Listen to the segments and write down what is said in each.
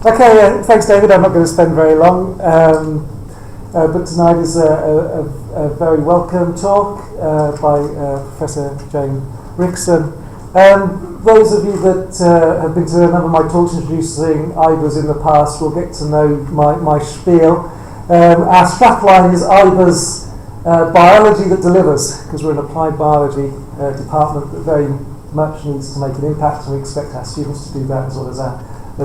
Okay, thanks David. I'm not going to spend very long, but tonight is a very welcome talk by Professor Jane Rickson. Those of you that have been to a number of my talks introducing IBAs in the past will get to know my spiel. Our strapline is IBAs biology that delivers, because we're an applied biology department that very much needs to make an impact, and we expect our students to do that as well as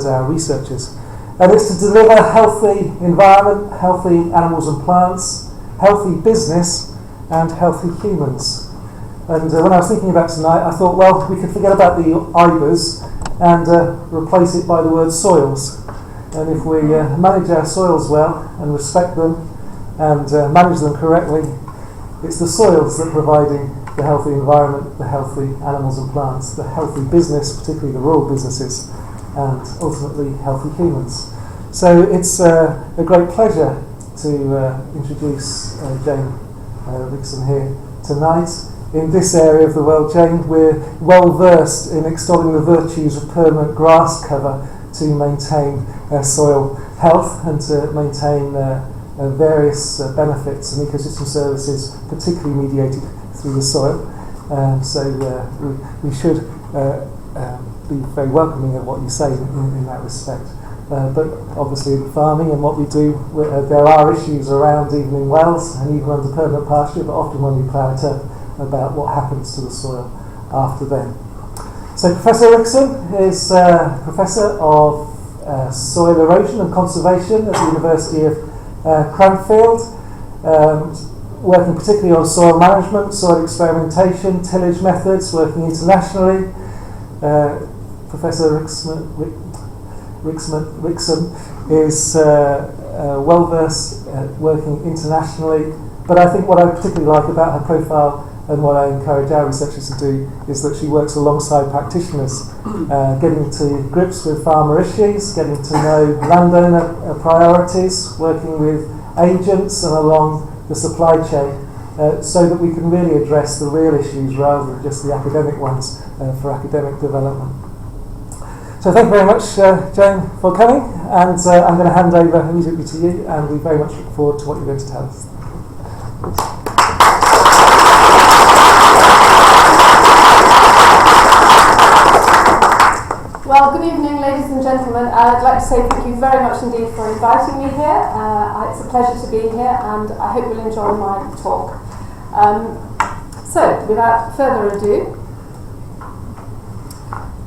our researchers. And it's to deliver healthy environment, healthy animals and plants, healthy business, and healthy humans. And when I was thinking about tonight, I thought, well, we could forget about the IBAs and replace it by the word soils. And if we manage our soils well and respect them and manage them correctly, it's the soils that are providing the healthy environment, the healthy animals and plants, the healthy business, particularly the rural businesses, and ultimately healthy humans. So it's a great pleasure to introduce Jane Rickson here tonight. In this area of the world, Jane, we're well versed in extolling the virtues of permanent grass cover to maintain soil health and to maintain various benefits and ecosystem services, particularly mediated through the soil. So we should be very welcoming of what you say in that respect. But obviously in farming and what we do, there are issues around, even in Wales and even under permanent pasture, but often when we plough it up, about what happens to the soil after then. So Professor Rickson is Professor of Soil Erosion and Conservation at the University of Cranfield, working particularly on soil management, soil experimentation, tillage methods, working internationally. Professor Rickson is well versed working internationally, but I think what I particularly like about her profile and what I encourage our researchers to do is that she works alongside practitioners, getting to grips with farmer issues, getting to know landowner priorities, working with agents and along the supply chain, so that we can really address the real issues rather than just the academic ones for academic development. So thank you very much, Jane, for coming, and I'm going to hand over immediately to you, and we very much look forward to what you're going to tell us. Well, good evening, ladies and gentlemen. I'd like to say thank you very much indeed for inviting me here. It's a pleasure to be here, and I hope you'll enjoy my talk. So, without further ado,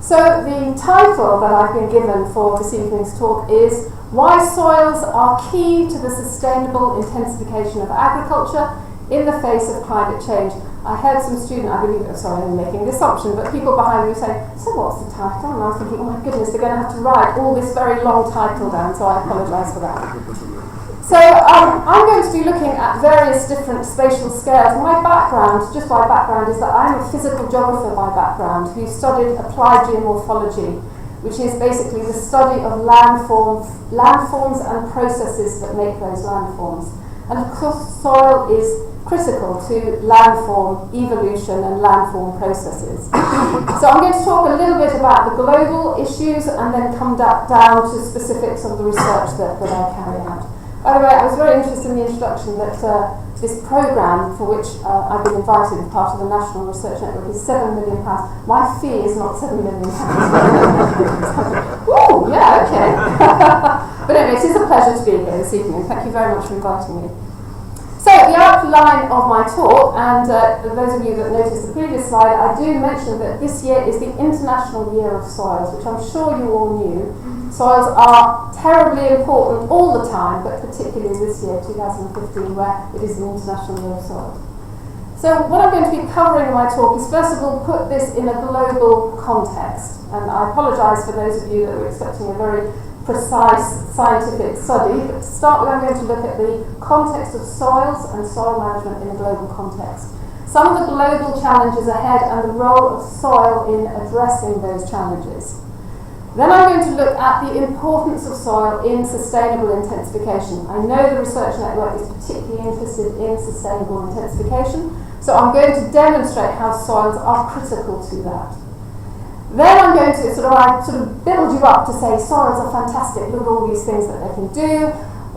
so the title that I've been given for this evening's talk is Why Soils Are Key to the Sustainable Intensification of Agriculture in the Face of Climate Change. I heard some student, I believe, sorry, I'm making the assumption, but people behind me saying, so what's the title? And I was thinking, oh my goodness, they're going to have to write all this very long title down, so I apologise for that. So I'm going to be looking at various different spatial scales. My background, is that I'm a physical geographer by background who studied applied geomorphology, which is basically the study of landforms and processes that make those landforms. And of course, soil is critical to landform evolution and landform processes. So I'm going to talk a little bit about the global issues and then come down to specifics of the research that I'm carrying out. By the way, I was very interested in the introduction that this programme for which I've been invited as part of the National Research Network is £7 million. My fee is not £7 million. Ooh, yeah, okay. But anyway, it is a pleasure to be here this evening. Thank you very much for inviting me. So, the outline of my talk, and those of you that noticed the previous slide, I do mention that this year is the International Year of Soils, which I'm sure you all knew. Soils are terribly important all the time, but particularly this year, 2015, where it is the International Year of Soils. So what I'm going to be covering in my talk is, first of all, put this in a global context. And I apologise for those of you that were expecting a very precise scientific study, but to start with, I'm going to look at the context of soils and soil management in a global context. Some of the global challenges ahead and the role of soil in addressing those challenges. Then I'm going to look at the importance of soil in sustainable intensification. I know the Research Network is particularly interested in sustainable intensification, so I'm going to demonstrate how soils are critical to that. Then I'm going to sort of build you up to say soils are fantastic, look at all these things that they can do.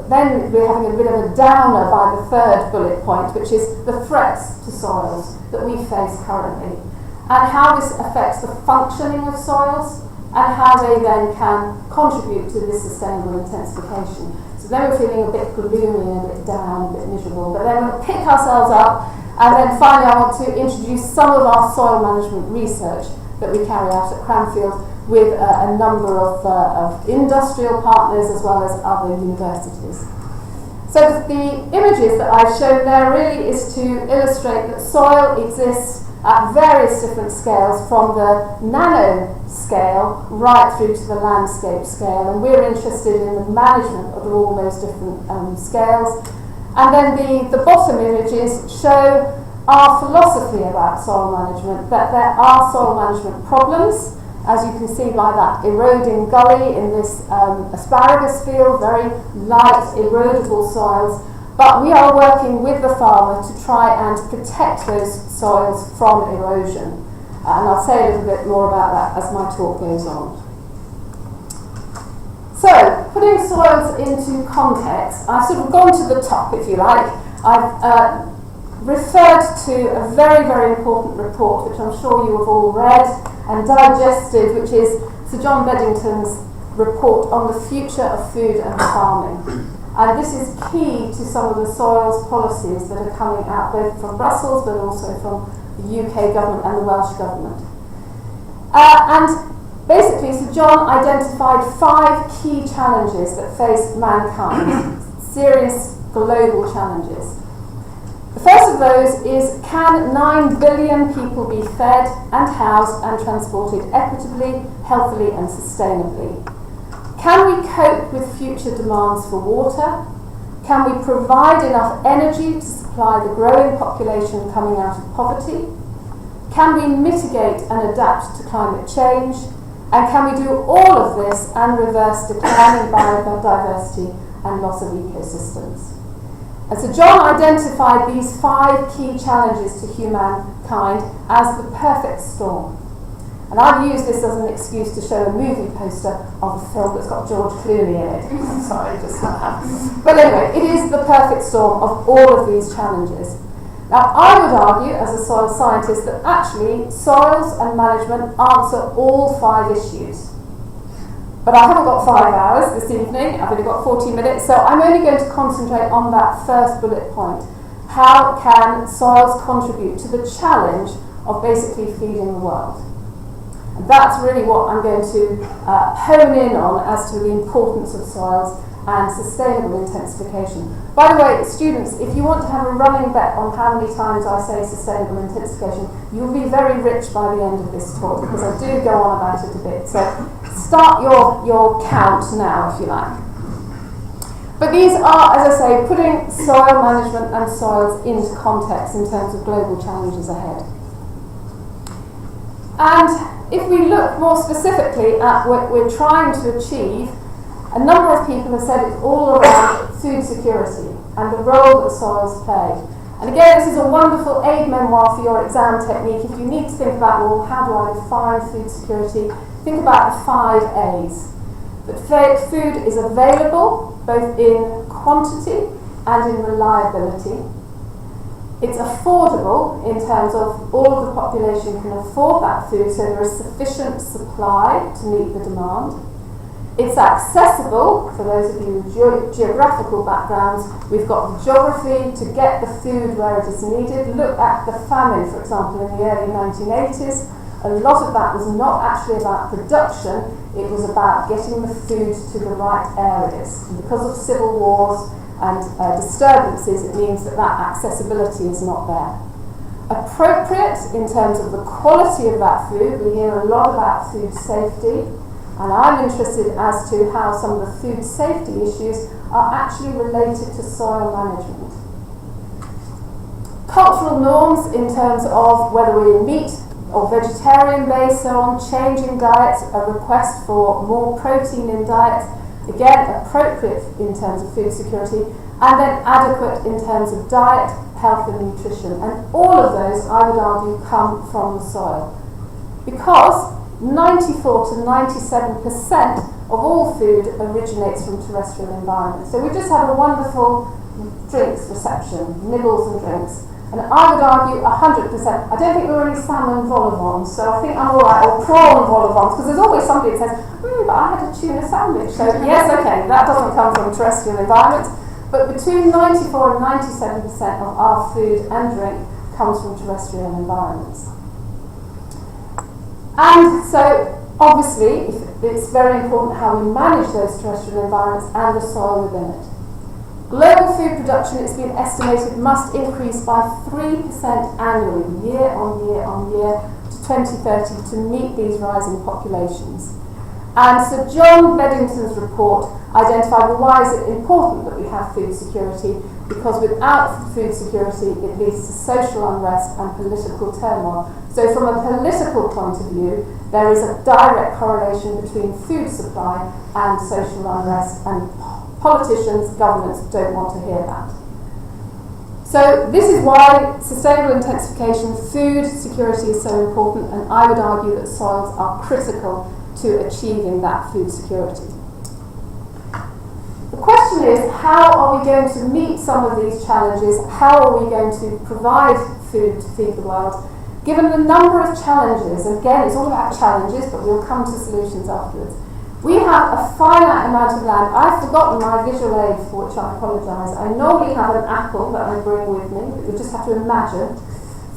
Then we're having a bit of a downer by the third bullet point, which is the threats to soils that we face currently, and how this affects the functioning of soils, and how they then can contribute to this sustainable intensification. So then we're feeling a bit gloomy, a bit down, a bit miserable, but then we'll pick ourselves up, and then finally I want to introduce some of our soil management research that we carry out at Cranfield with a number of industrial partners as well as other universities. So the images that I've shown there really is to illustrate that soil exists at various different scales, from the nano scale right through to the landscape scale, and we're interested in the management of all those different scales. And then the bottom images show our philosophy about soil management, that there are soil management problems, as you can see by that eroding gully in this asparagus field, very light erodible soils, but we are working with the farmer to try and protect those soils from erosion. And I'll say a little bit more about that as my talk goes on. So, putting soils into context, I've sort of gone to the top, if you like. I've referred to a very, very important report, which I'm sure you have all read and digested, which is Sir John Beddington's report on the future of food and farming. And this is key to some of the soils policies that are coming out both from Brussels but also from the UK government and the Welsh government. And basically Sir John identified 5 key challenges that face mankind, serious global challenges. The first of those is, can 9 billion people be fed and housed and transported equitably, healthily and sustainably? Can we cope with future demands for water? Can we provide enough energy to supply the growing population coming out of poverty? Can we mitigate and adapt to climate change? And can we do all of this and reverse declining biodiversity and loss of ecosystems? And so John identified these 5 key challenges to humankind as the perfect storm. And I've used this as an excuse to show a movie poster of a film that's got George Clooney in it. Sorry, just but anyway, it is the perfect storm of all of these challenges. Now, I would argue, as a soil scientist, that actually soils and management answer all 5 issues. But I haven't got 5 hours this evening, I've only got 40 minutes, so I'm only going to concentrate on that first bullet point. How can soils contribute to the challenge of basically feeding the world? And that's really what I'm going to hone in on as to the importance of soils and sustainable intensification. By the way, students, if you want to have a running bet on how many times I say sustainable intensification, you'll be very rich by the end of this talk, because I do go on about it a bit. So start your count now, if you like. But these are, as I say, putting soil management and soils into context in terms of global challenges ahead. And if we look more specifically at what we're trying to achieve, a number of people have said it's all around food security and the role that soils play. And again, this is a wonderful aid memoir for your exam technique. If you need to think about, well, how do I define food security, think about the 5 A's. That food is available, both in quantity and in reliability. It's affordable in terms of all of the population can afford that food, so there is sufficient supply to meet the demand. It's accessible for those of you with geographical backgrounds. We've got the geography to get the food where it is needed. Look at the famine, for example, in the early 1980s. A lot of that was not actually about production, it was about getting the food to the right areas. And because of civil wars and disturbances, it means that accessibility is not there. Appropriate in terms of the quality of that food. We hear a lot about food safety. And I'm interested as to how some of the food safety issues are actually related to soil management. Cultural norms in terms of whether we're meat or vegetarian based, so on, changing diets, a request for more protein in diet, again appropriate in terms of food security, and then adequate in terms of diet, health and nutrition. And all of those, I would argue, come from the soil. Because 94 to 97% of all food originates from terrestrial environments. So we just had a wonderful drinks reception, nibbles and drinks. And I would argue 100%. I don't think there are any salmon vol-au-vents, so I think I'm alright, or prawn vol-au-vents, because there's always somebody that says, but I had a tuna sandwich. So yes, okay, that doesn't come from terrestrial environments, but between 94 and 97% of our food and drink comes from terrestrial environments. And so, obviously, it's very important how we manage those terrestrial environments and the soil within it. Global food production, it's been estimated, must increase by 3% annually, year on year on year, to 2030 to meet these rising populations. And Sir John Beddington's report identified, well, why is it important that we have food security? Because without food security, it leads to social unrest and political turmoil. So from a political point of view, there is a direct correlation between food supply and social unrest, and politicians, governments don't want to hear that. So this is why sustainable intensification, food security is so important, and I would argue that soils are critical to achieving that food security. The question is, how are we going to meet some of these challenges? How are we going to provide food to feed the world? Given the number of challenges, and again it's all about challenges, but we'll come to solutions afterwards. We have a finite amount of land. I've forgotten my visual aid, for which I apologise. I normally have an apple that I bring with me, but you just have to imagine.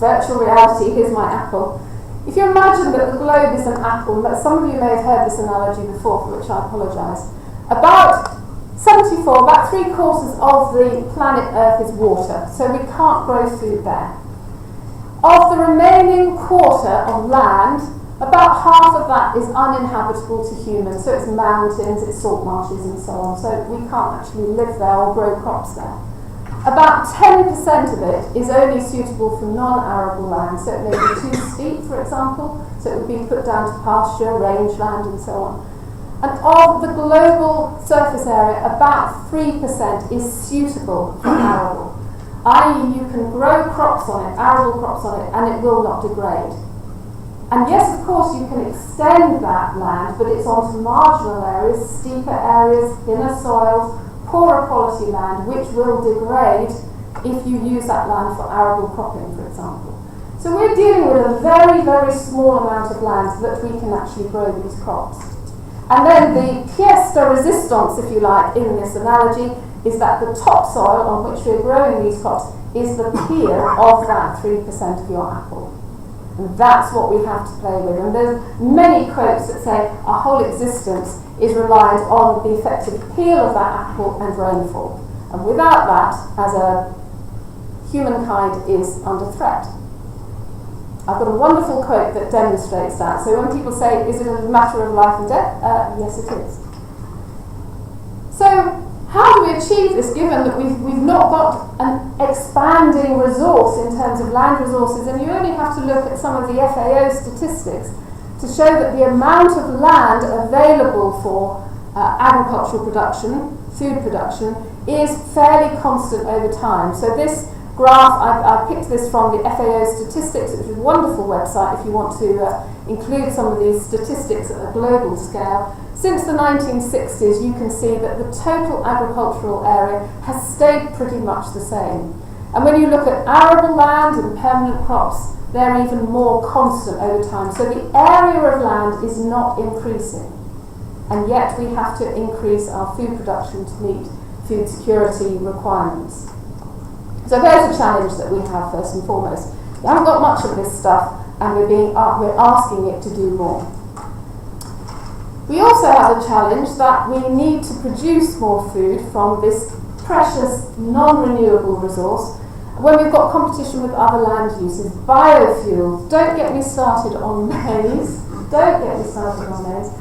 Virtual reality, here's my apple. If you imagine that the globe is an apple, some of you may have heard this analogy before, for which I apologise. About 74, about 3/4 of the planet Earth is water, so we can't grow food there. Of the remaining quarter of land, about half of that is uninhabitable to humans, so it's mountains, it's salt marshes and so on, so we can't actually live there or grow crops there. About 10% of it is only suitable for non-arable land, so it may be too steep, for example, so it would be put down to pasture, rangeland and so on. And of the global surface area, about 3% is suitable for arable, i.e. you can grow crops on it, arable crops on it, and it will not degrade. And yes, of course, you can extend that land, but it's onto marginal areas, steeper areas, thinner soils, poorer quality land, which will degrade if you use that land for arable cropping, for example. So we're dealing with a very, very small amount of land that we can actually grow these crops. And then the pièce de résistance, if you like, in this analogy, is that the topsoil on which we're growing these crops is the peel of that 3% of your apple. And that's what we have to play with. And there's many quotes that say our whole existence is reliant on the effective peel of that apple and rainfall. And without that, as a humankind is under threat. I've got a wonderful quote that demonstrates that. So when people say, is it a matter of life and death? Yes, it is. So how do we achieve this, given that we've not got an expanding resource in terms of land resources, and you only have to look at some of the FAO statistics to show that the amount of land available for agricultural production, food production, is fairly constant over time. So this graph, I picked this from the FAO statistics, which is a wonderful website if you want to include some of these statistics at a global scale. Since the 1960s, you can see that the total agricultural area has stayed pretty much the same. And when you look at arable land and permanent crops, they're even more constant over time. So the area of land is not increasing. And yet we have to increase our food production to meet food security requirements. So there's a challenge that we have first and foremost. We haven't got much of this stuff, and we're asking it to do more. We also have a challenge that we need to produce more food from this precious non-renewable resource when we've got competition with other land uses. Biofuels, don't get me started on maize. Don't get me started on maize.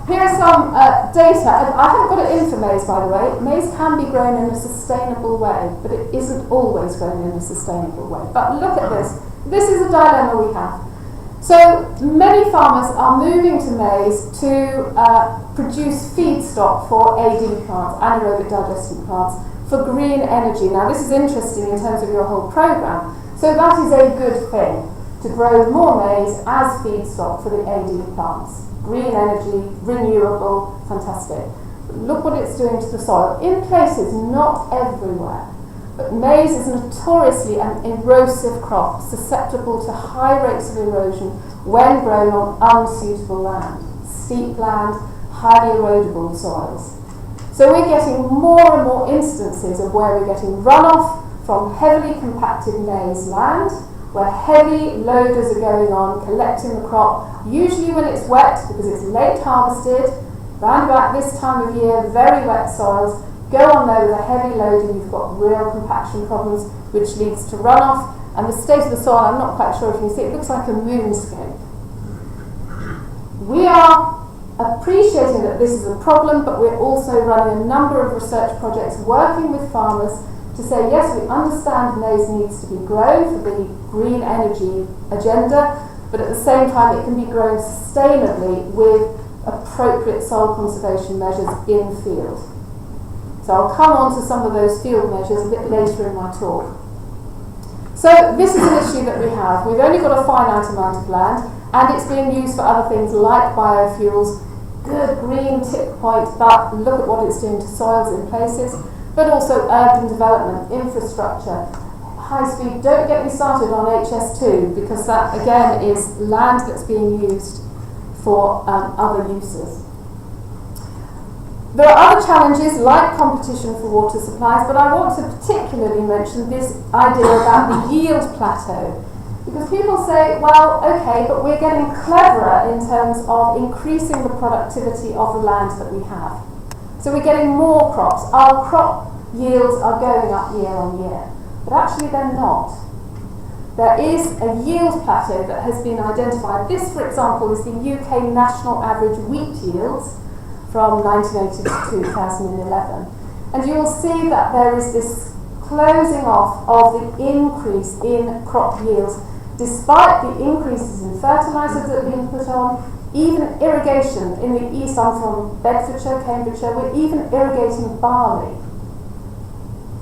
Here's some data. I haven't got it in for maize, by the way. Maize can be grown in a sustainable way, but it isn't always grown in a sustainable way. But look at this. This is a dilemma we have. So many farmers are moving to maize to produce feedstock for AD plants, anaerobic digestion plants, for green energy. Now this is interesting in terms of your whole programme. So that is a good thing. to grow more maize as feedstock for the AD plants. Green energy, renewable, fantastic. But look what it's doing to the soil. In places, not everywhere. But maize is notoriously an erosive crop, susceptible to high rates of erosion when grown on unsuitable land, steep land, highly erodible soils. So we're getting more and more instances of where we're getting runoff from heavily compacted maize land, where heavy loaders are going on, collecting the crop, usually when it's wet because it's late harvested, round about this time of year, very wet soils. Go on there with a heavy load and you've got real compaction problems, which leads to runoff. And the state of the soil, I'm not quite sure if you can see, it looks like a moonscape. We are appreciating that this is a problem, but we're also running a number of research projects working with farmers to say, yes, we understand maize needs to be grown for the green energy agenda, but at the same time it can be grown sustainably with appropriate soil conservation measures in field. So I'll come on to some of those field measures a bit later in my talk. So this is an issue that we have. We've only got a finite amount of land, and it's being used for other things like biofuels. Good green tick point, but look at what it's doing to soils in places, but also urban development, infrastructure, high speed. Don't get me started on HS2, because that again is land that's being used for other uses. There are other challenges like competition for water supplies, but I want to particularly mention this idea about the yield plateau. Because people say, well, okay, but we're getting cleverer in terms of increasing the productivity of the land that we have. So we're getting more crops. Our crop yields are going up year on year. But actually they're not. There is a yield plateau that has been identified. This, for example, is the UK national average wheat yields from 1980 to 2011. And you will see that there is this closing off of the increase in crop yields, despite the increases in fertilisers that are being put on, even irrigation. In the east, I'm from Bedfordshire, Cambridgeshire, we're even irrigating barley.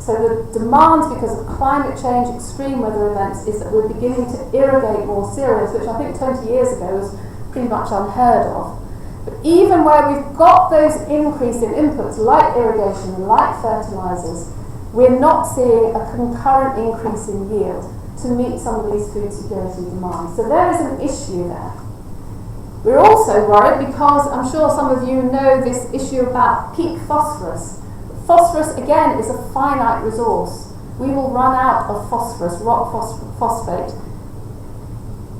So the demand, because of climate change, extreme weather events, is that we're beginning to irrigate more cereals, which I think 20 years ago was pretty much unheard of. But even where we've got those increase in inputs, like irrigation, like fertilisers, we're not seeing a concurrent increase in yield to meet some of these food security demands. So there is an issue there. We're also worried because I'm sure some of you know this issue about peak phosphorus. Phosphorus, again, is a finite resource. We will run out of phosphorus, rock phosphate.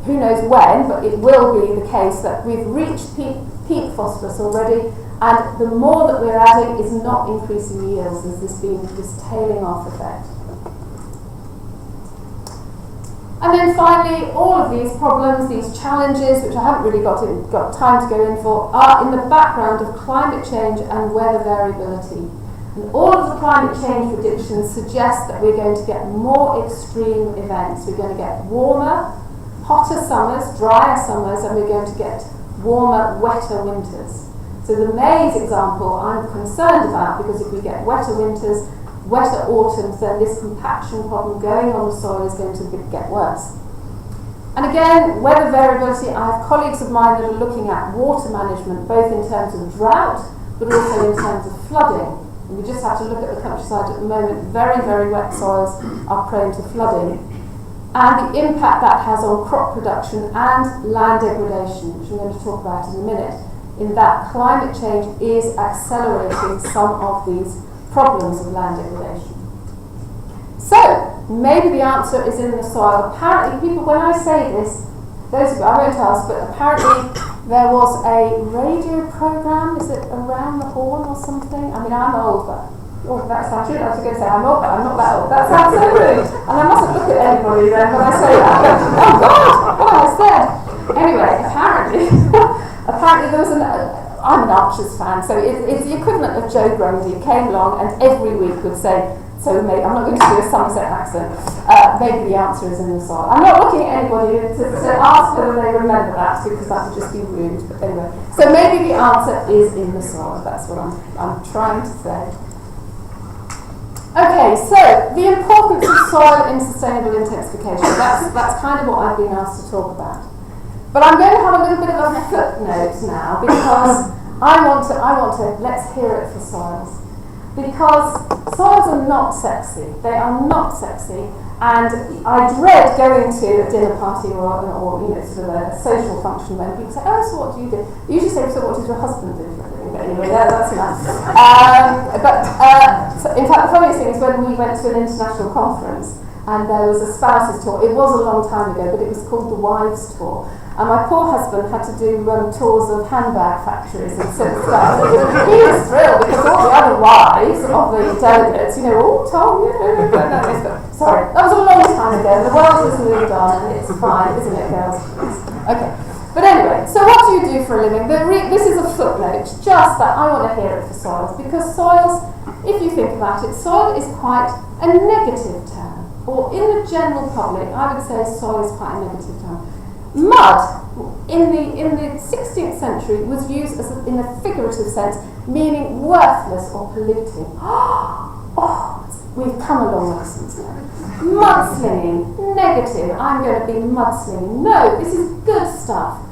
Who knows when, but it will be the case that we've reached peak phosphorus already, and the more that we're adding is not increasing yields. There's this tailing off effect. And then finally, all of these problems, these challenges, which I haven't really got time to go in for, are in the background of climate change and weather variability. And all of the climate change predictions suggest that we're going to get more extreme events. We're going to get warmer, hotter summers, drier summers, and we're going to get warmer, wetter winters. So the maize example I'm concerned about, because if we get wetter winters, wetter autumns, then this compaction problem going on the soil is going to get worse. And again, weather variability, I have colleagues of mine that are looking at water management, both in terms of drought, but also in terms of flooding. And we just have to look at the countryside at the moment. Very, very wet soils are prone to flooding. And the impact that has on crop production and land degradation, which I'm going to talk about in a minute, in that climate change is accelerating some of these problems of land degradation. So, maybe the answer is in the soil. Apparently, people, when I say this, those of you, I won't ask, but apparently there was a radio programme, is it Around the Horn or something? I mean, I'm old, but that sounds true. I was going to say I'm old, but I'm not that old. That sounds so rude. And I mustn't look at anybody then when I say that. Oh God, what have I said? Anyway, apparently there was I'm an Archers fan, so it's the equivalent of Joe Grundy. It came along and every week would say, so maybe, I'm not going to do a Somerset accent, maybe the answer is in the soil. I'm not looking at anybody to ask whether they remember that, because that would just be rude, but anyway. So maybe the answer is in the soil, that's what I'm trying to say. Okay, so the importance of soil in sustainable intensification. That's kind of what I've been asked to talk about. But I'm going to have a little bit of a footnote now because I want to let's hear it for soils. Because soils are not sexy. They are not sexy. And I dread going to a dinner party or sort of a social function when people say, oh, so what do you do? They usually say, so what does your husband do for a living? But anyway, that's enough. So in fact, the funniest thing is when we went to an international conference and there was a spouses tour. It was a long time ago, but it was called the Wives Tour. And my poor husband had to do tours of handbag factories and sort of stuff. He was thrilled because all the other wives of the delegates, oh, Tom, sorry, that was a long time ago. The world has moved on and it's fine, isn't it, girls? Okay. But anyway, so what do you do for a living? This is a footnote, just that I want to hear it for soils, because soils, if you think about it, soil is quite a negative term. Or in the general public, I would say soil is quite a negative term. Mud, in the 16th century, was used in a figurative sense, meaning worthless or polluting. Oh, we've come a long way since then. Mudslinging, negative. I'm going to be mudslinging. No, this is good stuff.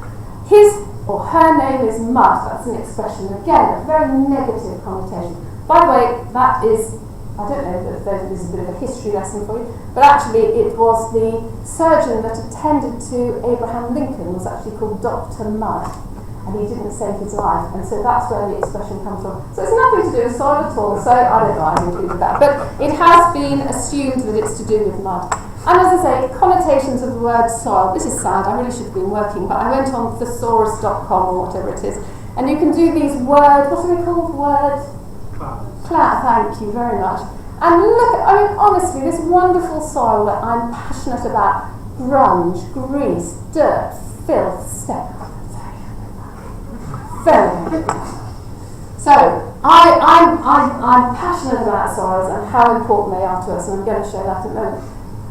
His or her name is mud. That's an expression, again, a very negative connotation. By the way, that is, I don't know if this is a bit of a history lesson for you, but actually it was the surgeon that attended to Abraham Lincoln was actually called Dr. Mud, and he didn't save his life, and so that's where the expression comes from. So it's nothing to do with soil at all, so I don't know, I've included that, but it has been assumed that it's to do with mud. And as I say, connotations of the word soil, this is sad, I really should have been working, but I went on thesaurus.com or whatever it is, and you can do these what are they called? Thank you very much. And look at, honestly, this wonderful soil that I'm passionate about, grunge, grease, dirt, filth, step. So, I'm passionate about soils and how important they are to us, and I'm going to show that in a moment.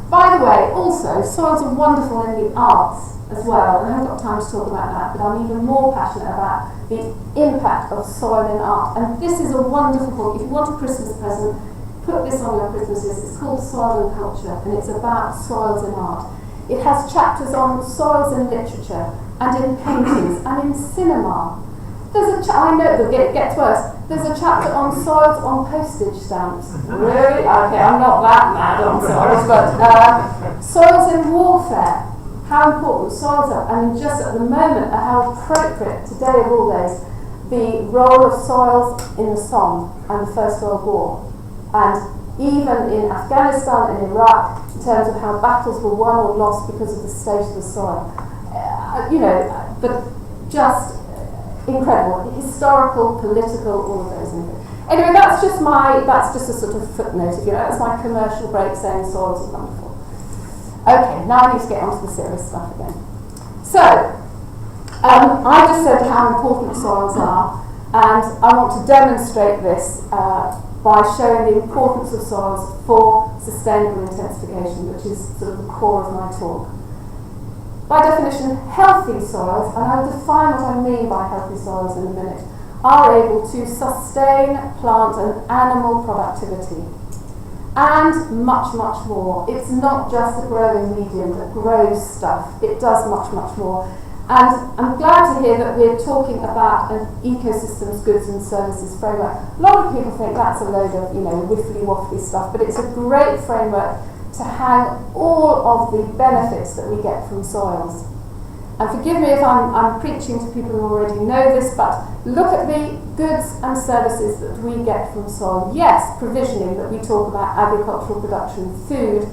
By the way, also, soils are wonderful in the arts as well, and I haven't got time to talk about that, but I'm even more passionate about the impact of soil in art. And this is a wonderful book. If you want a Christmas present, put this on your Christmases. It's called Soil and Culture, and it's about soils in art. It has chapters on soils in literature, and in paintings, and in cinema. There's I know that it gets worse. There's a chapter on soils on postage stamps. Really? Okay, I'm not that mad on soils, but soils in warfare. How important soils are, and just at the moment, how appropriate today of all days, the role of soils in the Somme and the First World War, and even in Afghanistan and Iraq, in terms of how battles were won or lost because of the state of the soil. But just incredible, historical, political, all of those things. Anyway, that's just a sort of footnote, if you know. That's my commercial break saying soils are wonderful. Okay, now I need to get on to the serious stuff again. So, I just said how important soils are, and I want to demonstrate this by showing the importance of soils for sustainable intensification, which is sort of the core of my talk. By definition, healthy soils, and I'll define what I mean by healthy soils in a minute, are able to sustain plant and animal productivity. And much, much more. It's not just a growing medium that grows stuff, it does much, much more. And I'm glad to hear that we're talking about an ecosystems, goods and services framework. A lot of people think that's a load of, wiffly-waffly stuff, but it's a great framework to hang all of the benefits that we get from soils. And forgive me if I'm preaching to people who already know this, but look at the goods and services that we get from soil. Yes, provisioning, that we talk about agricultural production, food,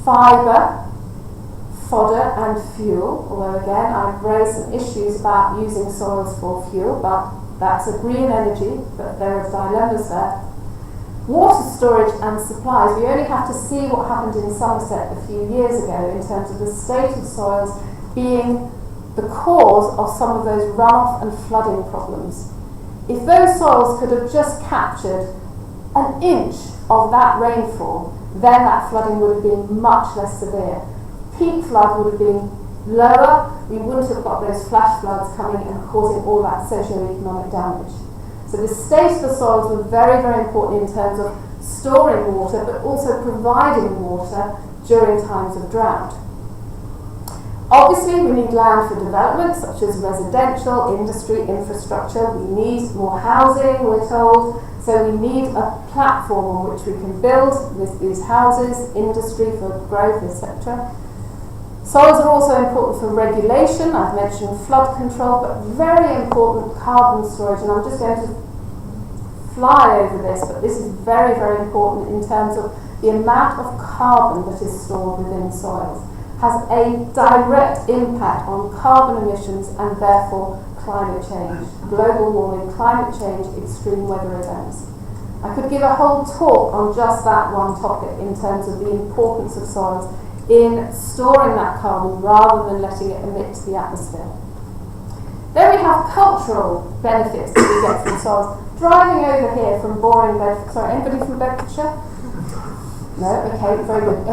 fibre, fodder and fuel, although again I've raised some issues about using soils for fuel, but that's a green energy, but there are dilemmas there. Water storage and supplies. We only have to see what happened in Somerset a few years ago in terms of the state of soils being the cause of some of those runoff and flooding problems. If those soils could have just captured an inch of that rainfall, then that flooding would have been much less severe. Peak flood would have been lower, we wouldn't have got those flash floods coming and causing all that socio-economic damage. So the state of the soils were very, very important in terms of storing water, but also providing water during times of drought. Obviously, we need land for development, such as residential, industry, infrastructure. We need more housing, we're told. So we need a platform on which we can build these houses, industry for growth, etc. Soils are also important for regulation. I've mentioned flood control, but very important carbon storage. And I'm just going to fly over this, but this is very, very important in terms of the amount of carbon that is stored within soils. Has a direct impact on carbon emissions and therefore climate change, global warming, climate change, extreme weather events. I could give a whole talk on just that one topic in terms of the importance of soils in storing that carbon rather than letting it emit to the atmosphere. Then we have cultural benefits that we get from soils. Driving over here from boring Bedford, sorry, anybody from Bedfordshire? No, okay, very good.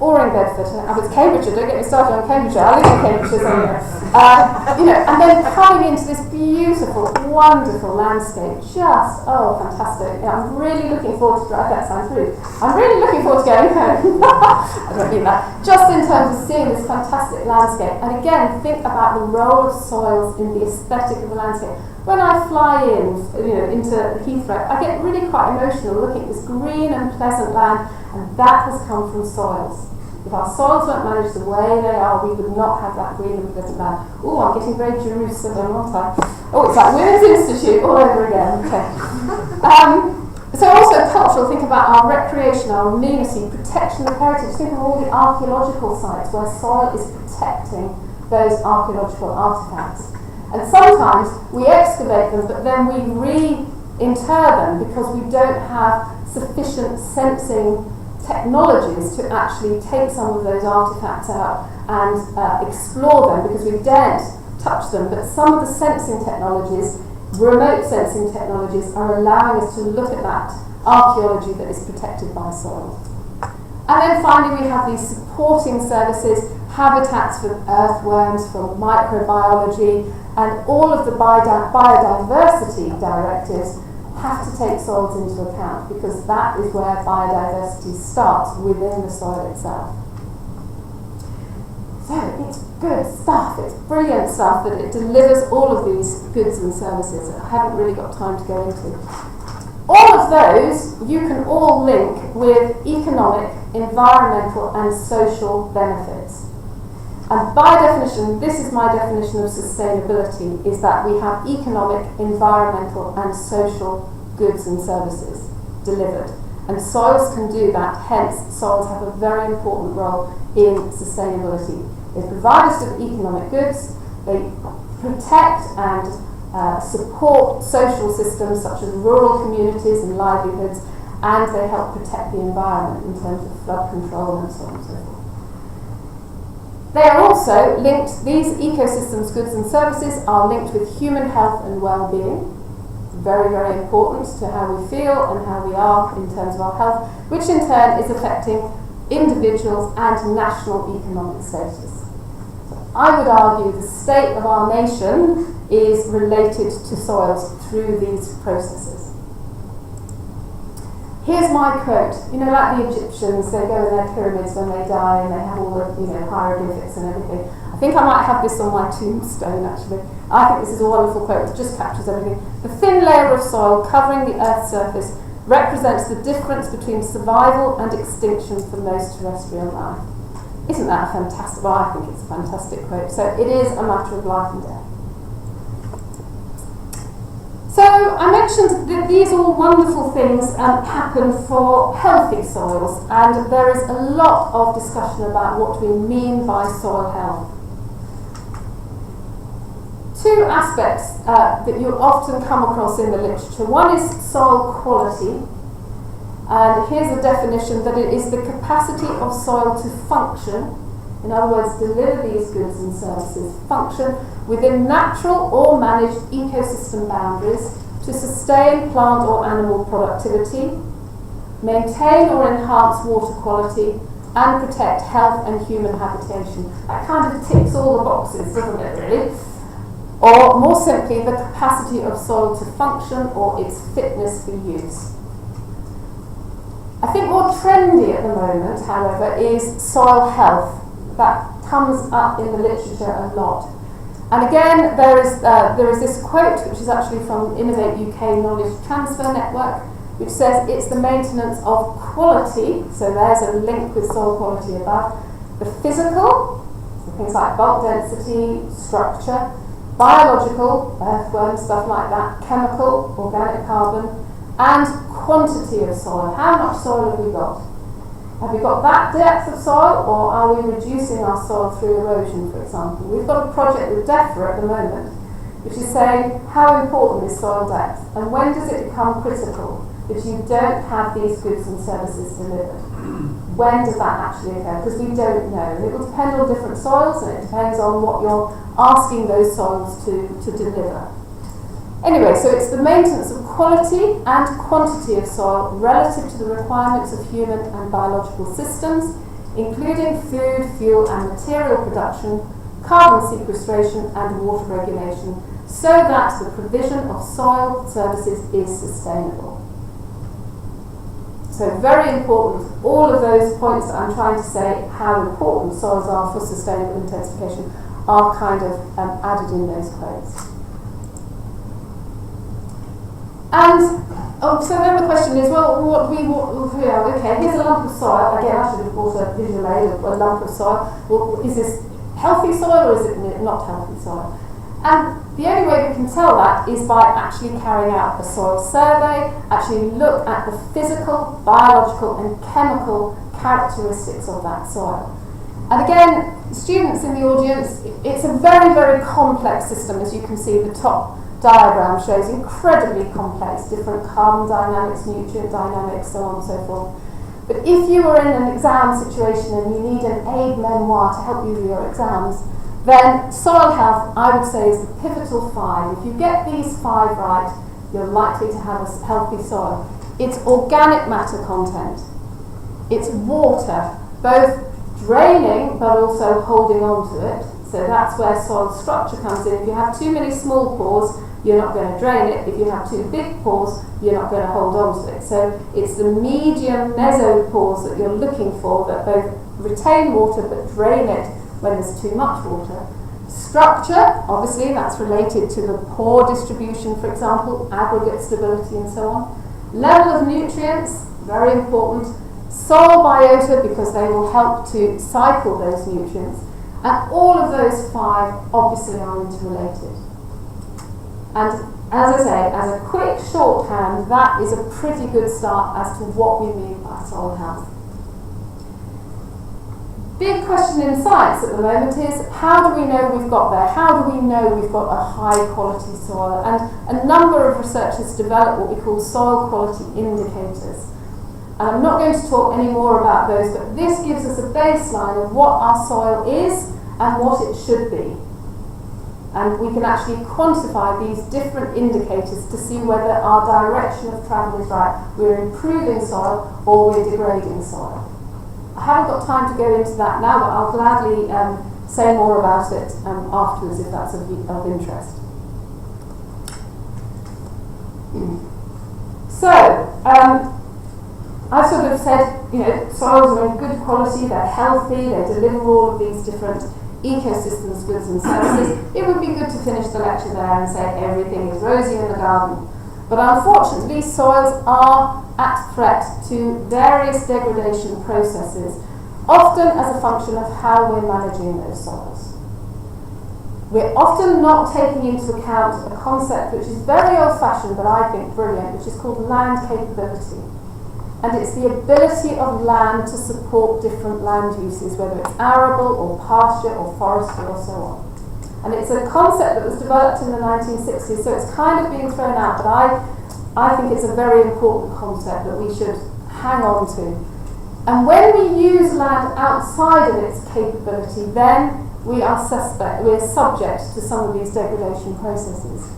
Boring Bedford. It's Cambridgeshire, don't get me started on Cambridgeshire. I live in Cambridgeshire somewhere. And then coming into this beautiful, wonderful landscape. Just, fantastic. Yeah, I'm really looking forward to that sounds rude. I'm really looking forward to going home. I don't mean that. Just in terms of seeing this fantastic landscape. And again, think about the role of soils in the aesthetic of the landscape. When I fly into Heathrow, I get really quite emotional looking at this green and pleasant land, and that has come from soils. If our soils weren't managed the way they are, we would not have that green and pleasant land. Oh, I'm getting very Jerusalem, aren't I? Oh, it's like Women's Institute all over again. Okay. So also cultural, think about our recreation, our amenity, protection of heritage. Think of all the archaeological sites where soil is protecting those archaeological artefacts. And sometimes we excavate them, but then we reinter them because we don't have sufficient sensing technologies to actually take some of those artefacts out and explore them because we daren't touch them. But some of the sensing technologies, remote sensing technologies, are allowing us to look at that archaeology that is protected by soil. And then finally we have these supporting services, habitats for earthworms, for microbiology, and all of the biodiversity directives have to take soils into account because that is where biodiversity starts within the soil itself. So it's good stuff, it's brilliant stuff that it delivers all of these goods and services that I haven't really got time to go into. All of those you can all link with economic, environmental and social benefits. And by definition, this is my definition of sustainability, is that we have economic, environmental and social goods and services delivered. And soils can do that, hence soils have a very important role in sustainability. They provide us with economic goods, they protect and support social systems such as rural communities and livelihoods, and they help protect the environment in terms of flood control and so on and so forth. They are also linked, these ecosystems, goods and services are linked with human health and well-being. Very, very important to how we feel and how we are in terms of our health, which in turn is affecting individuals and national economic status. So I would argue the state of our nation is related to soils through these processes. Here's my quote. You know, like the Egyptians, they go in their pyramids when they die and they have all the hieroglyphics and everything. I think I might have this on my tombstone actually. I think this is a wonderful quote. It just captures everything. The thin layer of soil covering the Earth's surface represents the difference between survival and extinction for most terrestrial life. Isn't that a fantastic? Well, I think it's a fantastic quote. So it is a matter of life and death. So I mentioned that these all wonderful things happen for healthy soils, and there is a lot of discussion about what we mean by soil health. Two aspects that you often come across in the literature. One is soil quality, and here's a definition that it is the capacity of soil to function, in other words, deliver these goods and services, function within natural or managed ecosystem boundaries to sustain plant or animal productivity, maintain or enhance water quality, and protect health and human habitation. That kind of ticks all the boxes, doesn't it, really? Or more simply, the capacity of soil to function or its fitness for use. I think more trendy at the moment, however, is soil health. That comes up in the literature a lot. And again, there is this quote, which is actually from Innovate UK Knowledge Transfer Network, which says it's the maintenance of quality, so there's a link with soil quality above, the physical, so things like bulk density, structure, biological, earthworms, stuff like that, chemical, organic carbon, and quantity of soil. How much soil have we got? Have we got that depth of soil, or are we reducing our soil through erosion, for example? We've got a project with DEFRA at the moment, which is saying how important is soil depth, and when does it become critical that you don't have these goods and services delivered? When does that actually occur? Because we don't know. And it will depend on different soils, and it depends on what you're asking those soils to deliver. Anyway, so it's the maintenance of quality and quantity of soil relative to the requirements of human and biological systems, including food, fuel and material production, carbon sequestration and water regulation, so that the provision of soil services is sustainable. So very important, all of those points that I'm trying to say, how important soils are for sustainable intensification, are kind of added in those quotes. And so then the question is, well, okay, here's a lump of soil. Again, I should have brought a visual aid of a lump of soil. Well, is this healthy soil or is it not healthy soil? And the only way we can tell that is by actually carrying out a soil survey, actually look at the physical, biological and chemical characteristics of that soil. And again, students in the audience, it's a very, very complex system. As you can see, the top diagram shows incredibly complex, different carbon dynamics, nutrient dynamics, so on and so forth. But if you were in an exam situation and you need an aid memoir to help you with your exams, then soil health, I would say, is the pivotal 5. If you get these 5 right, you're likely to have a healthy soil. It's organic matter content. It's water, both draining but also holding on to it. So that's where soil structure comes in. If you have too many small pores, you're not going to drain it. If you have too big pores, you're not going to hold on to it. So it's the medium mesopores that you're looking for that both retain water but drain it when there's too much water. Structure, obviously, that's related to the pore distribution, for example, aggregate stability and so on. Level of nutrients, very important. Soil biota, because they will help to cycle those nutrients. And all of those 5 obviously are interrelated. And as I say, as a quick shorthand, that is a pretty good start as to what we mean by soil health. Big question in science at the moment is, how do we know we've got there? How do we know we've got a high quality soil? And a number of researchers develop what we call soil quality indicators. And I'm not going to talk any more about those, but this gives us a baseline of what our soil is and what it should be. And we can actually quantify these different indicators to see whether our direction of travel is right. We're improving soil or we're degrading soil. I haven't got time to go into that now, but I'll gladly say more about it afterwards if that's of interest. So, I've sort of said, soils are in good quality, they're healthy, they deliver all of these different ecosystems, goods and services. It would be good to finish the lecture there and say everything is rosy in the garden. But unfortunately, soils are at threat to various degradation processes, often as a function of how we're managing those soils. We're often not taking into account a concept which is very old-fashioned, but I think brilliant, which is called land capability. And it's the ability of land to support different land uses, whether it's arable or pasture or forestry or so on. And it's a concept that was developed in the 1960s, so it's kind of being thrown out, but I think it's a very important concept that we should hang on to. And when we use land outside of its capability, then we're subject to some of these degradation processes.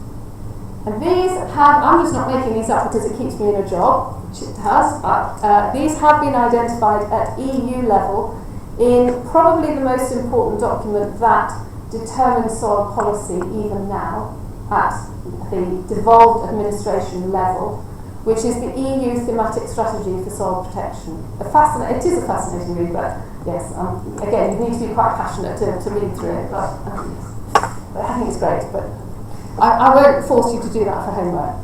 And these have, I'm just not making these up because it keeps me in a job, which it does, but these have been identified at EU level in probably the most important document that determines soil policy even now at the devolved administration level. which is the EU thematic strategy for soil protection. It is a fascinating read, but yes, again, you need to be quite passionate to read through it, but I think it's great, but I won't force you to do that for homework.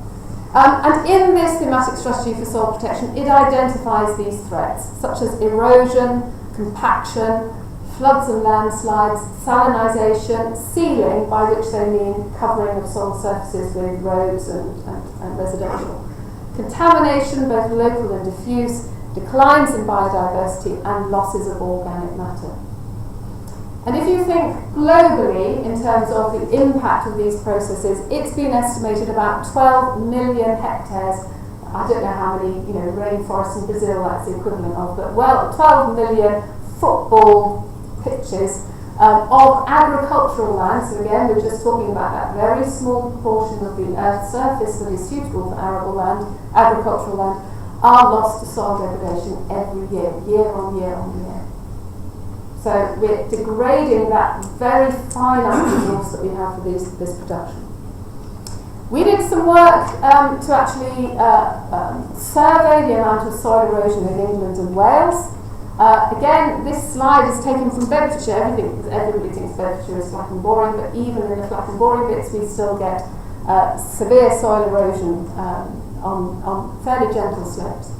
And in this thematic strategy for soil protection, it identifies these threats, such as erosion, compaction, floods and landslides, salinisation, sealing, by which they mean covering of soil surfaces with roads and residential, contamination, both local and diffuse, declines in biodiversity, and losses of organic matter. And if you think globally in terms of the impact of these processes, it's been estimated about 12 million hectares. I don't know how many, rainforests in Brazil that's the equivalent of, but 12 million football pitches of agricultural land. So again, we're just talking about that very small proportion of the Earth's surface that is suitable for agricultural land, are lost to soil degradation every year, year on year on year. So we're degrading that very finite resource that we have for this production. We did some work to actually survey the amount of soil erosion in England and Wales. Again, this slide is taken from Bedfordshire. Everybody thinks Bedfordshire is flat and boring, but even in the flat and boring bits, we still get severe soil erosion on fairly gentle slopes.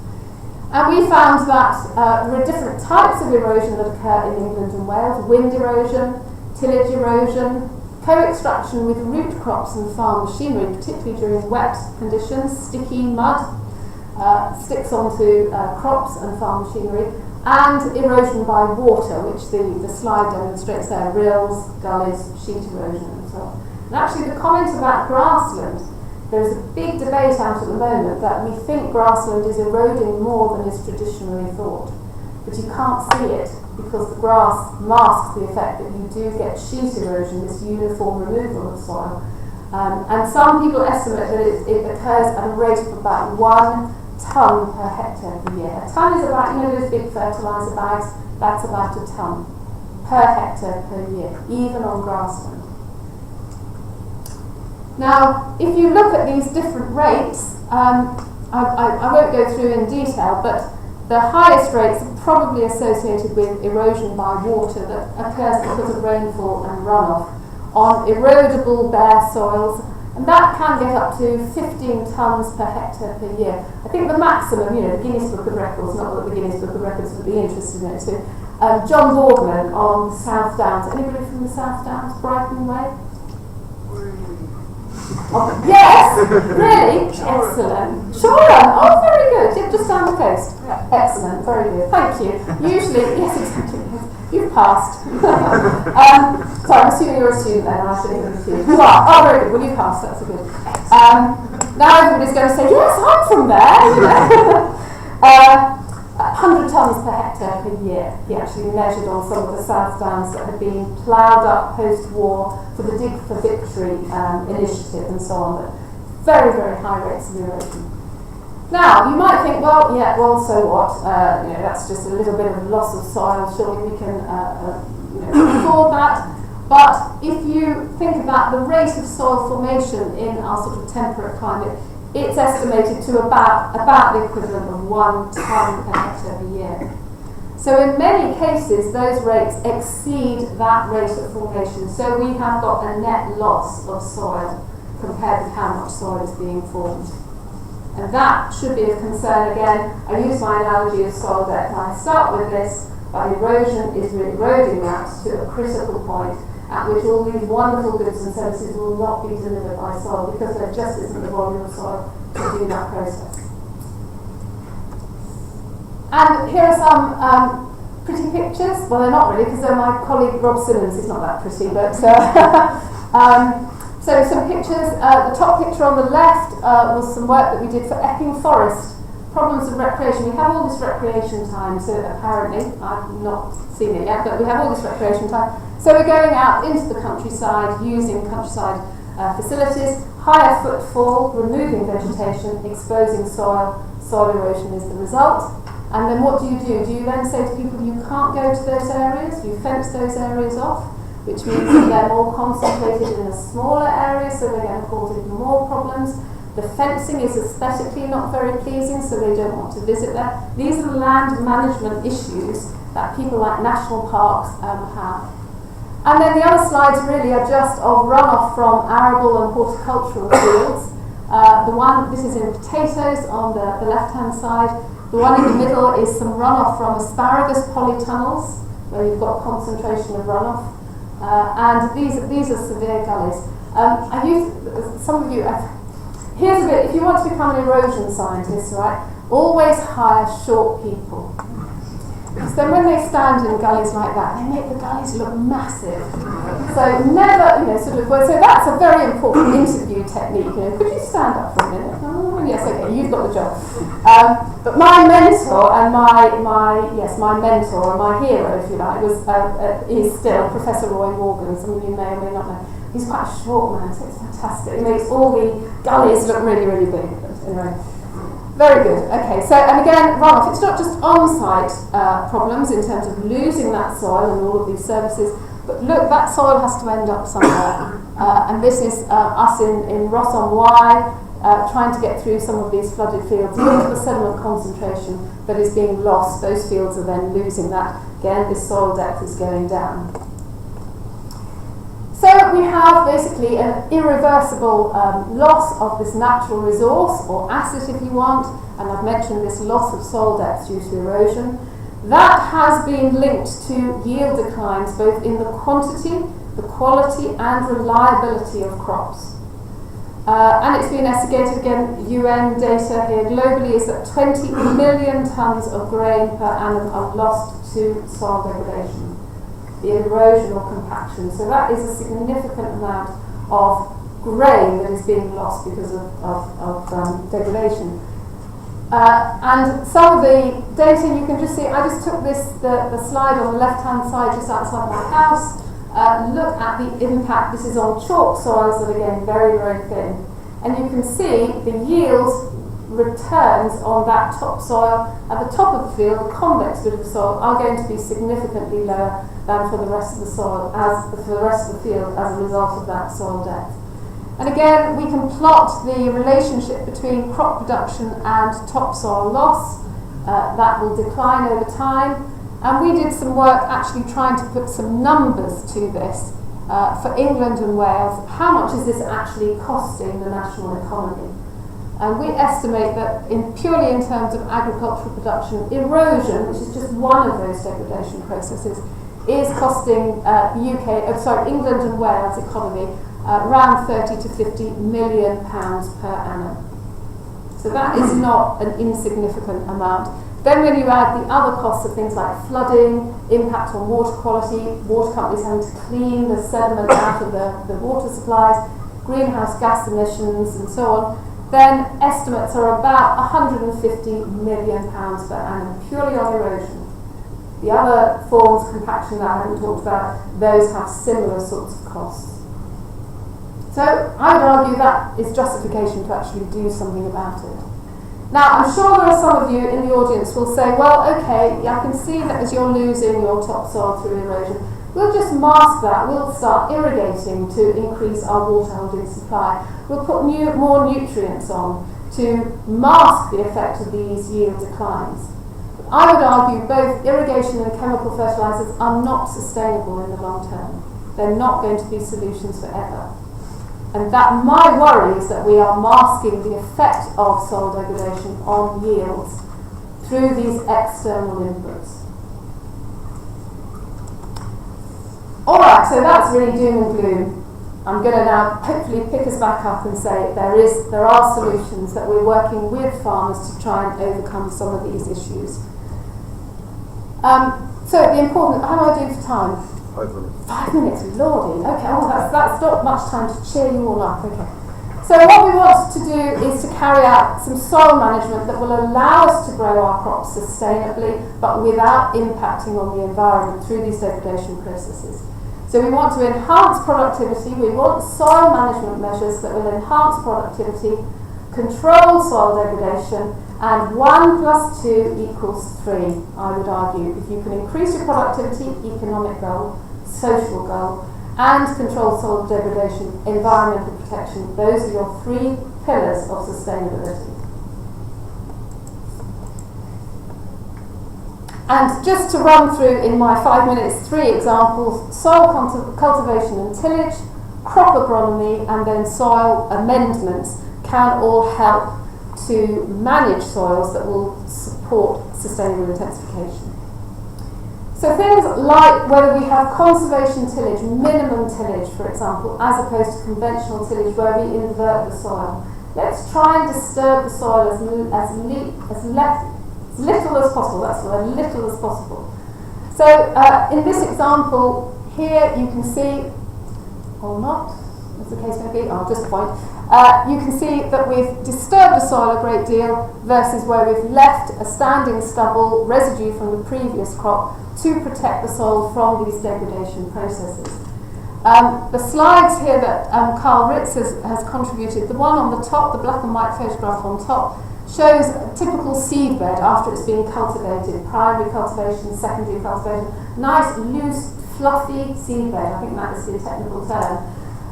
And we found that there are different types of erosion that occur in England and Wales: wind erosion, tillage erosion, co-extraction with root crops and farm machinery, particularly during wet conditions. Sticky mud sticks onto crops and farm machinery, and erosion by water, which the slide demonstrates there: rills, gullies, sheet erosion, and so on. And actually, the comment about grassland, there's a big debate out at the moment that we think grassland is eroding more than is traditionally thought. But you can't see it because the grass masks the effect that you do get sheet erosion, this uniform removal of soil. And some people estimate that it occurs at a rate of about 1 tonne per hectare per year. A tonne is about, those big fertiliser bags, that's about a tonne per hectare per year, even on grassland. Now, if you look at these different rates, I won't go through in detail, but the highest rates are probably associated with erosion by water that occurs because of rainfall and runoff on erodible bare soils, and that can get up to 15 tonnes per hectare per year. I think the maximum, the Guinness Book of Records, not that the Guinness Book of Records would be interested in it too, John Boardman on South Downs. Anybody from the South Downs, Brighton way? Oh, yes, really? Excellent. Shoreham, oh, very good. Yeah, just down the coast. Excellent, very good. Thank you. Usually, yes, exactly. You've passed. So I'm assuming you're a student then, and I should have confused. You are. Oh, very good. Well, you passed. That's good. Now everybody's going to say, yes, I'm from there. 100 tonnes per hectare per year. He actually measured on some of the South Downs that had been ploughed up post-war for the Dig for Victory initiative and so on. But very, very high rates of erosion. Now, you might think, so what? That's just a little bit of loss of soil. Surely we can afford that. But if you think about the rate of soil formation in our sort of temperate climate, it's estimated to about the equivalent of 1 tonne per hectare per year. So in many cases, those rates exceed that rate of formation. So we have got a net loss of soil compared with how much soil is being formed. And that should be of concern again. I use my analogy of soil depth. I start with this, but erosion is eroding that to a critical point at which all these wonderful goods and services will not be delivered by soil because there just isn't the volume of soil to do that process. And here are some pretty pictures. Well, they're not really, because they're my colleague Rob Simmons. He's not that pretty, but so some pictures. The top picture on the left was some work that we did for Epping Forest. Problems of recreation. We have all this recreation time, so apparently, I've not seen it yet, but we have all this recreation time. So we're going out into the countryside, using countryside facilities, higher footfall, removing vegetation, exposing soil. Soil erosion is the result. And then what do? Do you then say to people, you can't go to those areas? You fence those areas off, which means that they're more concentrated in a smaller area, so they're going to cause even more problems. The fencing is aesthetically not very pleasing, so they don't want to visit there. These are land management issues that people like national parks have. And then the other slides really are just of runoff from arable and horticultural fields. This is in potatoes on the left-hand side. The one in the middle is some runoff from asparagus polytunnels, where you've got concentration of runoff. And these are severe gullies. Some of you, here's a bit, if you want to become an erosion scientist, right, always hire short people. Because then when they stand in gullies like that, they make the gullies look massive. So never, so that's a very important interview technique. Could you stand up for a minute? Oh, yes, okay, you've got the job. But my mentor and my mentor and my hero, if you like, is still Professor Roy Morgan. Some of you may or may not know. He's quite a short man, so it's fantastic. He makes all the gullies look really, really big. Anyway. Very good. Okay, so, and again, runoff, it's not just on-site problems in terms of losing that soil and all of these services, but look, that soil has to end up somewhere. And this is us in Ross-on-Wye trying to get through some of these flooded fields. Look at the sediment concentration that is being lost. Those fields are then losing that. Again, this soil depth is going down. So we have basically an irreversible loss of this natural resource, or asset if you want, and I've mentioned this loss of soil depth due to erosion. That has been linked to yield declines both in the quantity, the quality and reliability of crops. And it's been estimated, again, UN data here globally is that 20 million tonnes of grain per annum are lost to soil degradation. The erosion or compaction. So that is a significant amount of grain that is being lost because of degradation. And some of the data you can just see, I just took the slide on the left-hand side just outside my house. Look at the impact. This is on chalk soils that are getting very, very thin. And you can see the yield returns on that topsoil. At the top of the field, the convex bit of the soil are going to be significantly lower than for the rest of the soil, for the rest of the field as a result of that soil depth. And again, we can plot the relationship between crop production and topsoil loss. That will decline over time. And we did some work actually trying to put some numbers to this for England and Wales. How much is this actually costing the national economy? And we estimate that purely in terms of agricultural production, erosion, which is just one of those degradation processes, is costing England and Wales economy around 30 to 50 million pounds per annum. So that is not an insignificant amount. Then when you add the other costs of things like flooding, impact on water quality, water companies having to clean the sediment out of the water supplies, greenhouse gas emissions and so on, then estimates are about 150 million pounds per annum, purely on erosion. The other forms, compaction that I haven't talked about, those have similar sorts of costs. So I would argue that is justification to actually do something about it. Now, I'm sure there are some of you in the audience will say, well, okay, I can see that as you're losing your topsoil through erosion, we'll just mask that. We'll start irrigating to increase our water holding supply. We'll put more nutrients on to mask the effect of these yield declines. I would argue both irrigation and chemical fertilisers are not sustainable in the long term. They're not going to be solutions forever. And that my worry is that we are masking the effect of soil degradation on yields through these external inputs. Alright, so that's really doom and gloom. I'm going to now hopefully pick us back up and say there are solutions that we're working with farmers to try and overcome some of these issues. So the important, how do I do for time? 5 minutes. 5 minutes, lordy. Okay, well that's not much time to cheer you all up. Okay. So what we want to do is to carry out some soil management that will allow us to grow our crops sustainably, but without impacting on the environment through these degradation processes. So we want to enhance productivity. We want soil management measures that will enhance productivity, control soil degradation, and 1 + 2 = 3, I would argue. If you can increase your productivity, economic goal, social goal, and control soil degradation, environmental protection, those are your 3 pillars of sustainability. And just to run through in my 5 minutes 3 examples: soil cultivation and tillage, crop agronomy, and then soil amendments can all help to manage soils that will support sustainable intensification. So things like whether we have conservation tillage, minimum tillage, for example, as opposed to conventional tillage where we invert the soil. Let's try and disturb the soil as little as possible. That's what, as little as possible. So in this example here, you can see, or not, as the case may be, I'll just point. You can see that we've disturbed the soil a great deal versus where we've left a standing stubble residue from the previous crop to protect the soil from these degradation processes. The slides here that Carl Ritz has contributed, the one on the top, the black and white photograph on top, shows a typical seed bed after it's been cultivated, primary cultivation, secondary cultivation, nice, loose, fluffy seed bed. I think that is the technical term.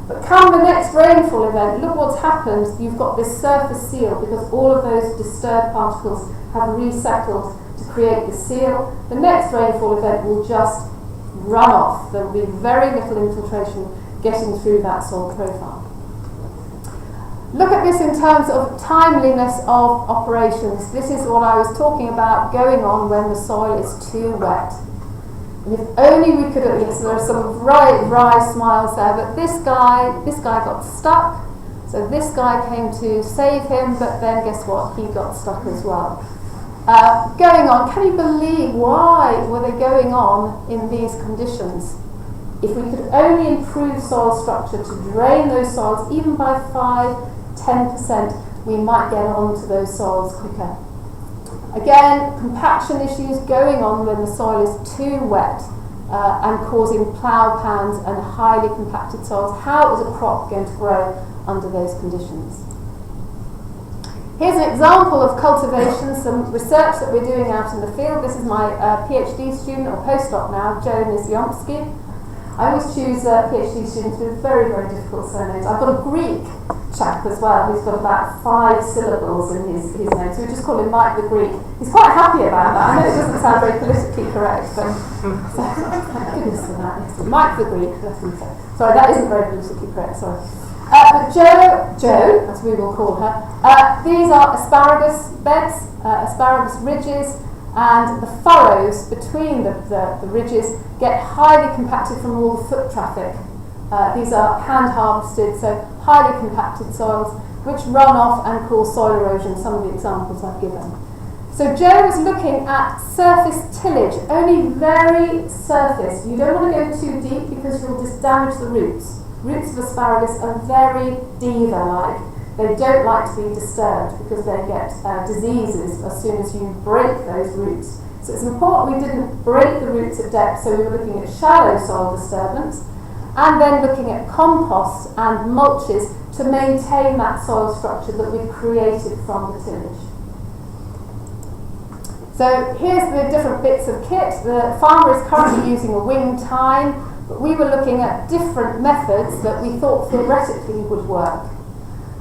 But come the next rainfall event, look what's happened. You've got this surface seal because all of those disturbed particles have resettled to create the seal. The next rainfall event will just run off. There will be very little infiltration getting through that soil profile. Look at this in terms of timeliness of operations. This is what I was talking about going on when the soil is too wet. And if only we could, yes, there are some wry smiles there, but this guy got stuck, so this guy came to save him, but then guess what, he got stuck as well. Going on, can you believe why were they going on in these conditions? If we could only improve soil structure to drain those soils, even by 5-10%, we might get on to those soils quicker. Again, compaction issues going on when the soil is too wet and causing plough pans and highly compacted soils. How is a crop going to grow under those conditions? Here's an example of cultivation, some research that we're doing out in the field. This is my PhD student, or postdoc now, Joe Nizyomski. I always choose PhD students with very, very difficult surnames. I've got a Greek chap as well who's got about 5 syllables in his name, so we just call him Mike the Greek. He's quite happy about that. I know it doesn't sound very politically correct, but thank goodness for that. Yes, Mike the Greek, let me say. Sorry, that isn't very politically correct, sorry. But Jo, as we will call her, these are asparagus beds, asparagus ridges, and the furrows between the ridges get highly compacted from all the foot traffic. These are hand harvested, so highly compacted soils which run off and cause soil erosion, some of the examples I've given. So Joe is looking at surface tillage, only very surface. You don't want to go too deep because you'll just damage the roots. Roots of asparagus are very diva-like. They don't like to be disturbed because they get diseases as soon as you break those roots. So it's important we didn't break the roots at depth, so we were looking at shallow soil disturbance and then looking at compost and mulches to maintain that soil structure that we've created from the tillage. So here's the different bits of kit. The farmer is currently using a wing tine, but we were looking at different methods that we thought theoretically would work.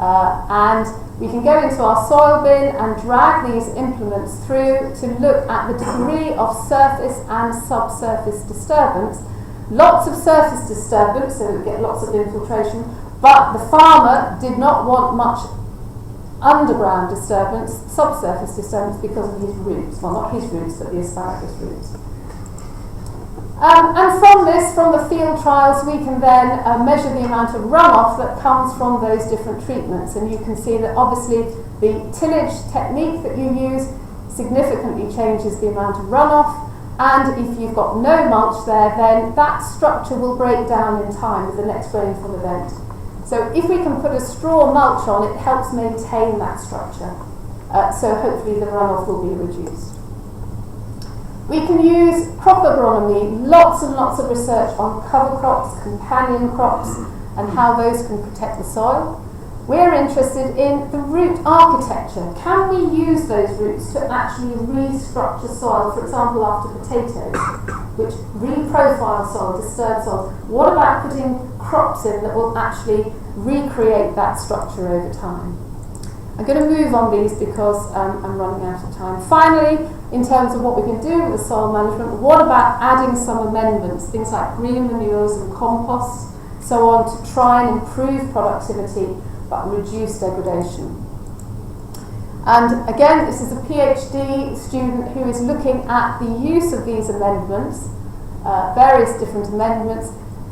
And we can go into our soil bin and drag these implements through to look at the degree of surface and subsurface disturbance. Lots of surface disturbance, so we get lots of infiltration, but the farmer did not want much underground disturbance, subsurface disturbance, because of his roots. Well, not his roots, but the asparagus roots. And from this, from the field trials, we can then measure the amount of runoff that comes from those different treatments. And you can see that obviously the tillage technique that you use significantly changes the amount of runoff. And if you've got no mulch there, then that structure will break down in time with the next rainfall event. So if we can put a straw mulch on, it helps maintain that structure. So hopefully the runoff will be reduced. We can use crop agronomy, lots and lots of research on cover crops, companion crops, and how those can protect the soil. We're interested in the root architecture. Can we use those roots to actually restructure soil, for example after potatoes, which reprofile soil, disturb soil? What about putting crops in that will actually recreate that structure over time? I'm going to move on these because I'm running out of time. Finally, in terms of what we can do with the soil management, what about adding some amendments, things like green manures and composts, so on, to try and improve productivity but reduce degradation? And again, this is a PhD student who is looking at the use of these amendments, various different amendments.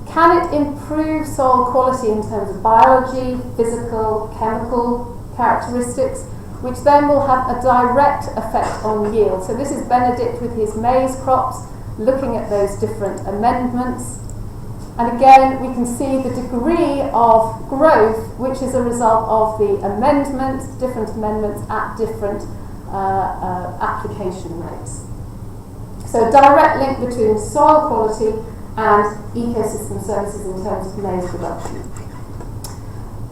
Can it improve soil quality in terms of biology, physical, chemical characteristics, which then will have a direct effect on yield? So this is Benedict with his maize crops, looking at those different amendments. And again, we can see the degree of growth which is a result of the amendments, different amendments at different application rates. So direct link between soil quality and ecosystem services in terms of maize production.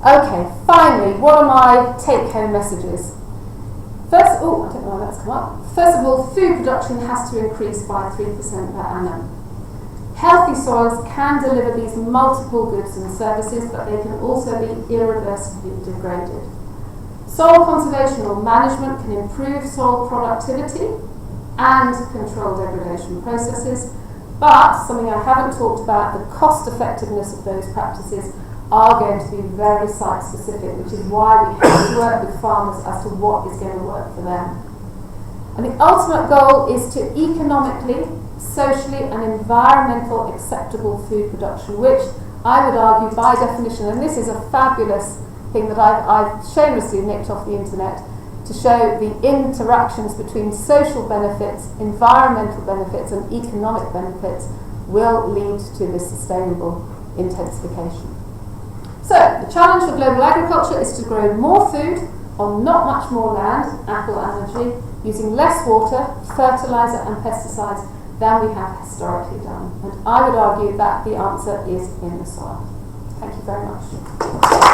Okay, finally, what are my take-home messages? First, I don't know why that's come up. First of all, food production has to increase by 3% per annum. Healthy soils can deliver these multiple goods and services, but they can also be irreversibly degraded. Soil conservation or management can improve soil productivity and control degradation processes, but something I haven't talked about, the cost effectiveness of those practices are going to be very site specific, which is why we have to work with farmers as to what is going to work for them. And the ultimate goal is to economically, socially and environmental acceptable food production, which I would argue by definition, and this is a fabulous thing that I've shamelessly nicked off the internet to show the interactions between social benefits, environmental benefits and economic benefits will lead to this sustainable intensification. So the challenge for global agriculture is to grow more food on not much more land, ample energy, using less water, fertiliser and pesticides than we have historically done. And I would argue that the answer is in the soil. Thank you very much.